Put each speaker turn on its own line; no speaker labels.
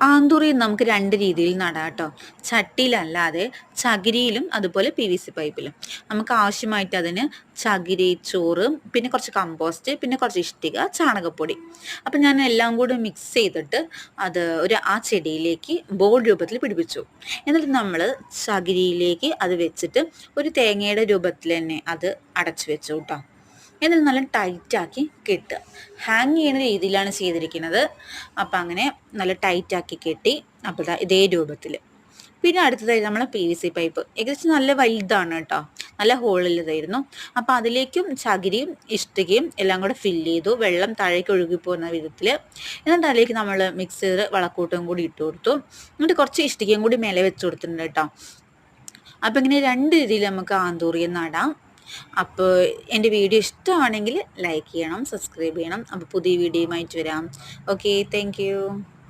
Anthurium നമുക്ക് രണ്ട് രീതിയിൽ നടാം കേട്ടോ. ചട്ടിയിലല്ലാതെ ചകിരിയിലും അതുപോലെ PVC പൈപ്പിലും. നമുക്ക് ആവശ്യമായിട്ട് അതിന് ചകിരി, ചോറ്, പിന്നെ കുറച്ച് കമ്പോസ്റ്റ്, പിന്നെ കുറച്ച് ഇഷ്ടിക, ചാണകപ്പൊടി. അപ്പം ഞാൻ എല്ലാം കൂടി മിക്സ് ചെയ്തിട്ട് അത് ആ ചെടിയിലേക്ക് ബോൾ രൂപത്തിൽ പിടിപ്പിച്ചു. എന്നിട്ട് നമ്മൾ ചകിരിയിലേക്ക് അത് വെച്ചിട്ട് ഒരു തേങ്ങയുടെ രൂപത്തിൽ തന്നെ അത് അടച്ചു വെച്ചു കേട്ടോ. എന്നിട്ട് നല്ല ടൈറ്റാക്കി കെട്ടുക. ഹാങ് ചെയ്യുന്ന രീതിയിലാണ് ചെയ്തിരിക്കുന്നത്. അപ്പം അങ്ങനെ നല്ല ടൈറ്റാക്കി കെട്ടി. അപ്പോൾ ഇതേ രൂപത്തിൽ. പിന്നെ അടുത്തതായി നമ്മൾ PVC പൈപ്പ് ഏകദേശം നല്ല വലുതാണ് കേട്ടോ, നല്ല ഹോളുള്ളതായിരുന്നു. അപ്പോൾ അതിലേക്കും ചകിരിയും ഇഷ്ടികയും എല്ലാം കൂടെ ഫില്ല് ചെയ്തു, വെള്ളം താഴേക്ക് ഒഴുകി പോകുന്ന വിധത്തിൽ. എന്നിട്ട് അതിലേക്ക് നമ്മൾ മിക്സ് ചെയ്ത് വളക്കൂട്ടും കൂടി ഇട്ട് കൊടുത്തു. എന്നിട്ട് കുറച്ച് ഇഷ്ടികയും കൂടി മേലെ വെച്ച് കൊടുത്തിട്ടുണ്ട് കേട്ടോ. അപ്പോൾ ഇങ്ങനെ രണ്ട് രീതിയിൽ നമുക്ക് ആന്തൂറിയം നടാം. അപ്പോൾ എൻ്റെ വീഡിയോ ഇഷ്ടമാണെങ്കിൽ ലൈക്ക് ചെയ്യണം, സബ്സ്ക്രൈബ് ചെയ്യണം. അപ്പോൾ പുതിയ വീഡിയോയുമായിട്ട് വരാം. Okay, thank you.